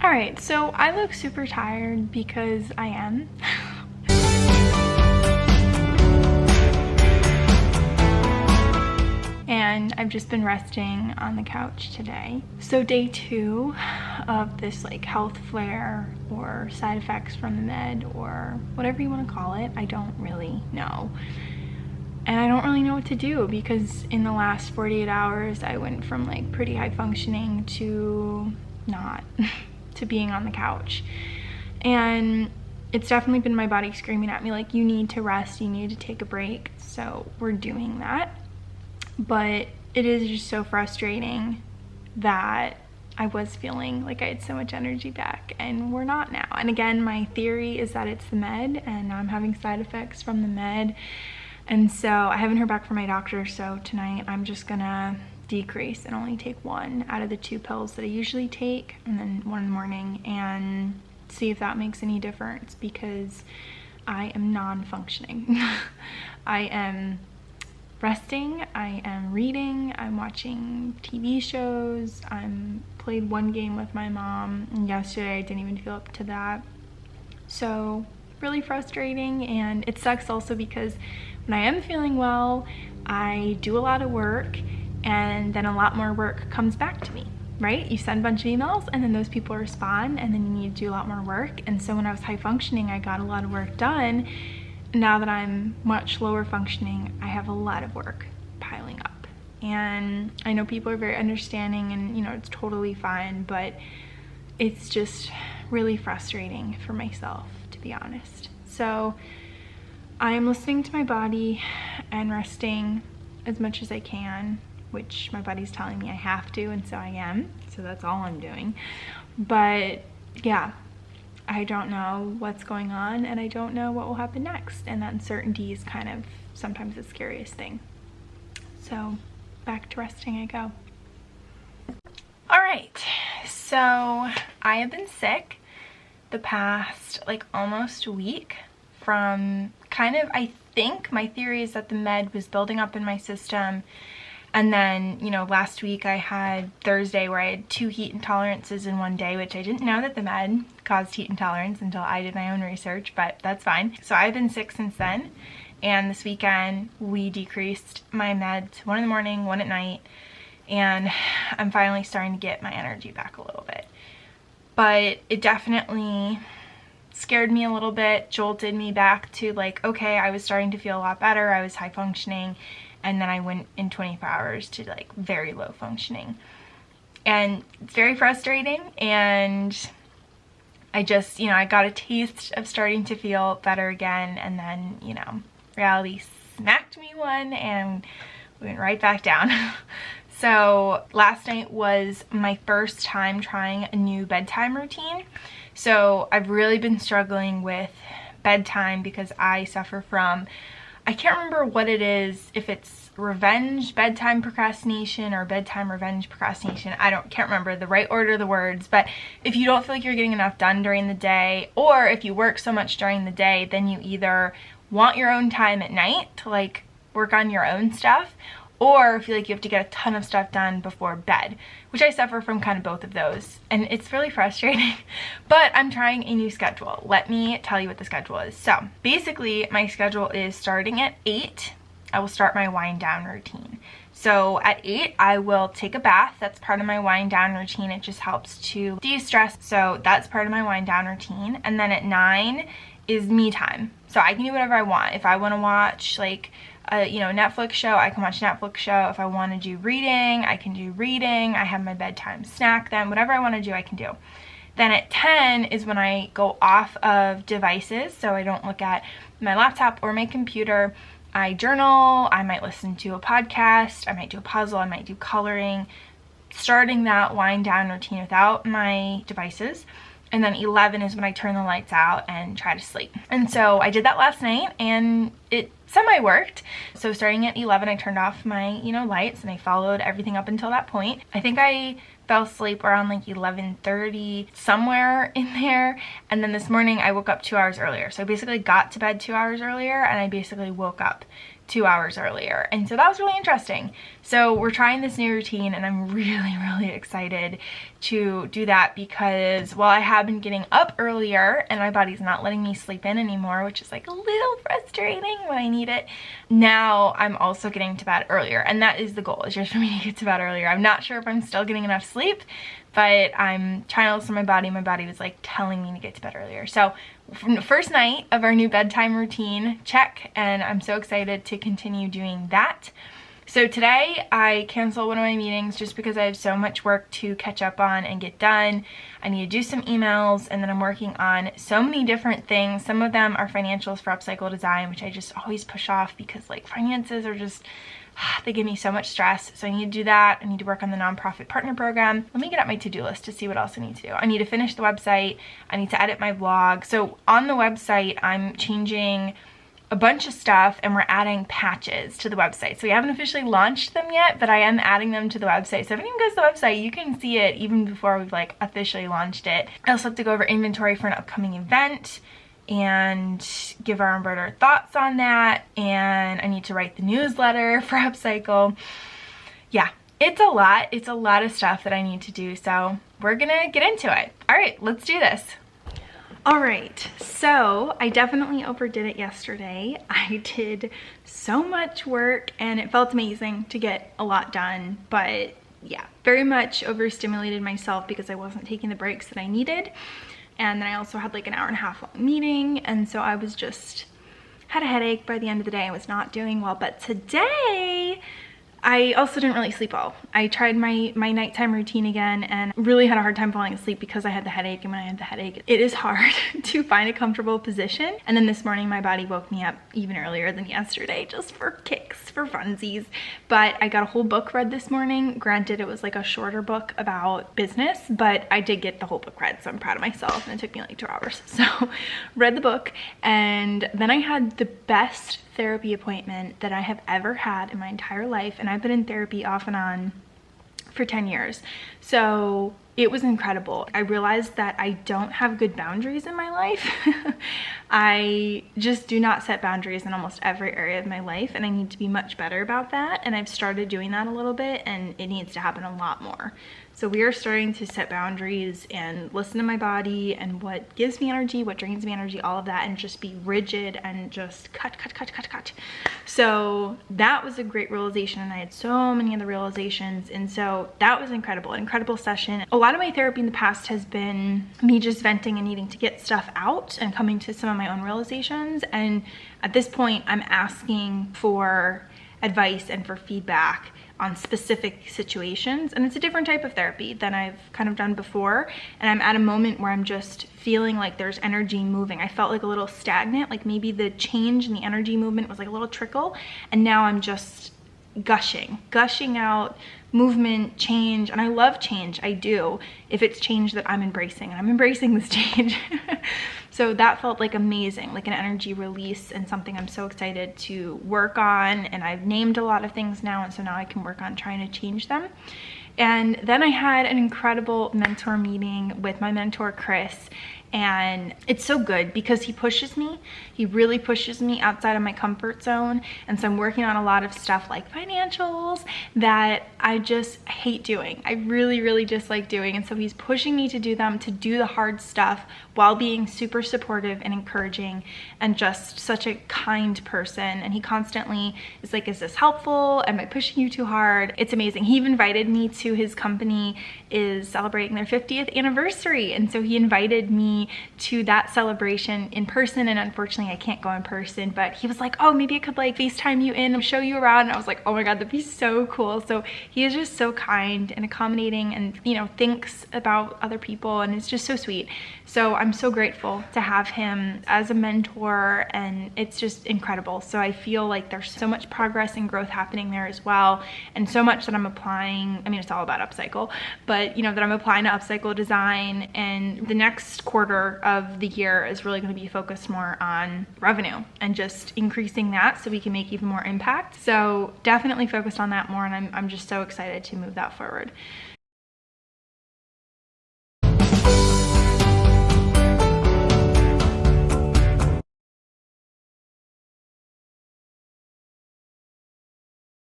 Alright, so I look super tired because I am. And I've just been resting on the couch today. So day 2 of this like health flare or side effects from the med or whatever you want to call it, I don't really know. And I don't really know what to do because in the last 48 hours I went from like pretty high functioning to not. To being on the couch. And it's definitely been my body screaming at me like, you need to rest, you need to take a break. So we're doing that. But it is just so frustrating that I was feeling like I had so much energy back and we're not now. And again, my theory is that it's the med and now I'm having side effects from the med. And so I haven't heard back from my doctor, so tonight I'm just gonna decrease and only take 1 out of the 2 pills that I usually take, and then 1 in the morning, and see if that makes any difference because I am non-functioning. I am resting, I am reading, I'm watching TV shows, I'm played 1 game with my mom, and yesterday I didn't even feel up to that. So really frustrating, and it sucks also because when I am feeling well, I do a lot of work and then a lot more work comes back to me, right? You send a bunch of emails and then those people respond and then you need to do a lot more work. And so when I was high functioning, I got a lot of work done. Now that I'm much lower functioning, I have a lot of work piling up. And I know people are very understanding and you know, it's totally fine, but it's just really frustrating for myself, to be honest. So I am listening to my body and resting as much as I can, which my body's telling me I have to, and so I am. So that's all I'm doing. But yeah, I don't know what's going on and I don't know what will happen next. And that uncertainty is kind of sometimes the scariest thing. So back to resting I go. All right, so I have been sick the past like almost a week from kind of, I think my theory is that the med was building up in my system. And then, you know, last week I had Thursday where I had 2 heat intolerances in 1 day, which I didn't know that the med caused heat intolerance until I did my own research, but that's fine. So I've been sick since then. And this weekend we decreased my med to 1 in the morning, 1 at night. And I'm finally starting to get my energy back a little bit. But it definitely scared me a little bit, jolted me back to like, okay, I was starting to feel a lot better. I was high functioning. And then I went in 24 hours to like very low functioning. And it's very frustrating. And I just, you know, I got a taste of starting to feel better again. And then, you know, reality smacked me one and we went right back down. So last night was my first time trying a new bedtime routine. So I've really been struggling with bedtime because I suffer from, I can't remember what it is, if it's revenge bedtime procrastination or bedtime revenge procrastination. Can't remember the right order of the words, but if you don't feel like you're getting enough done during the day, or if you work so much during the day, then you either want your own time at night to like work on your own stuff, or feel like you have to get a ton of stuff done before bed, which I suffer from kind of both of those. And it's really frustrating, but I'm trying a new schedule. Let me tell you what the schedule is. So basically my schedule is starting at 8, I will start my wind down routine. So at 8, I will take a bath. That's part of my wind down routine. It just helps to de-stress. So that's part of my wind down routine. And then at 9 is me time. So I can do whatever I want. If I want to watch like a Netflix show, I can watch Netflix show. If I want to do reading, I can do reading. I have my bedtime snack then. Whatever I want to do, I can do. Then at 10 is when I go off of devices, so I don't look at my laptop or my computer. I journal, I might listen to a podcast, I might do a puzzle, I might do coloring, starting that wind down routine without my devices. And then 11 is when I turn the lights out and try to sleep. And so I did that last night and it semi-worked. So starting at 11, I turned off my, lights, and I followed everything up until that point. I think I fell asleep around like 11:30, somewhere in there. And then this morning I woke up 2 hours earlier. So I basically got to bed 2 hours earlier and I basically woke up 2 hours earlier. And so that was really interesting. So we're trying this new routine, and I'm really excited to do that, because while I have been getting up earlier and my body's not letting me sleep in anymore, which is like a little frustrating when I need it, now I'm also getting to bed earlier. And that is the goal, is just for me to get to bed earlier. I'm not sure if I'm still getting enough sleep, but I'm trying to listen to my body. My body was like telling me to get to bed earlier. So from the first night of our new bedtime routine, check, and I'm so excited to continue doing that. So today I canceled one of my meetings just because I have so much work to catch up on and get done. I need to do some emails, and then I'm working on so many different things. Some of them are financials for Upcycle Design, which I just always push off because like finances are just, they give me so much stress. So I need to do that. I need to work on the nonprofit partner program. Let me get out my to-do list to see what else I need to do. I need to finish the website. I need to edit my vlog. So on the website, I'm changing a bunch of stuff, and we're adding patches to the website. So we haven't officially launched them yet, but I am adding them to the website. So if anyone goes to the website, you can see it even before we've like officially launched it. I also have to go over inventory for an upcoming event and give our embroiderer thoughts on that, and I need to write the newsletter for Upcycle. Yeah, it's a lot. It's a lot of stuff that I need to do, so we're gonna get into it. All right, let's do this. All right, so I definitely overdid it yesterday. I did so much work and it felt amazing to get a lot done, but yeah, very much overstimulated myself because I wasn't taking the breaks that I needed. And then I also had like an 1.5 hour long meeting, and so I was just, had a headache by the end of the day. I was not doing well, but today I also didn't really sleep well. I tried my nighttime routine again and really had a hard time falling asleep because I had the headache, and when I had the headache, it is hard to find a comfortable position. And then this morning my body woke me up even earlier than yesterday, just for kicks, for funsies. But I got a whole book read this morning. Granted, it was like a shorter book about business, but I did get the whole book read, so I'm proud of myself, and it took me like 2 hours. So read the book, and then I had the best therapy appointment that I have ever had in my entire life, and I've been in therapy off and on for 10 years. So it was incredible. I realized that I don't have good boundaries in my life. I just do not set boundaries in almost every area of my life, and I need to be much better about that. And I've started doing that a little bit, and it needs to happen a lot more. So we are starting to set boundaries and listen to my body and what gives me energy, what drains me energy, all of that, and just be rigid and just cut. So that was a great realization, and I had so many other realizations, and so that was incredible, an incredible session. A lot of my therapy in the past has been me just venting and needing to get stuff out and coming to some of my own realizations, and at this point I'm asking for advice and for feedback on specific situations, and it's a different type of therapy than I've kind of done before. And I'm at a moment where I'm just feeling like there's energy moving. I felt like a little stagnant, like maybe the change in the energy movement was like a little trickle, and now I'm just gushing out movement, change. And I love change, I do, if it's change that I'm embracing, and I'm embracing this change. So that felt like amazing, like an energy release, and something I'm so excited to work on. And I've named a lot of things now, and so now I can work on trying to change them. And then I had an incredible mentor meeting with my mentor, Chris. And it's so good because he pushes me. He really pushes me outside of my comfort zone. And so I'm working on a lot of stuff like financials that I just hate doing. I really dislike doing. And so he's pushing me to do them, to do the hard stuff, while being super supportive and encouraging, and just such a kind person. And he constantly is like, is this helpful? Am I pushing you too hard? It's amazing. He even invited me to his company is celebrating their 50th anniversary. And so he invited me to that celebration in person, and unfortunately I can't go in person, but he was like, oh, maybe I could like FaceTime you in and show you around. And I was like, oh my God, that'd be so cool. So he is just so kind and accommodating, and you know, thinks about other people, and it's just so sweet. So I'm so grateful to have him as a mentor, and it's just incredible. So I feel like there's so much progress and growth happening there as well, and so much that I'm applying. I mean, it's all about Upcycle, but you know, that I'm applying to Upcycle Design. And the next quarter of the year is really going to be focused more on revenue and just increasing that so we can make even more impact. So definitely focused on that more, and I'm just so excited to move that forward.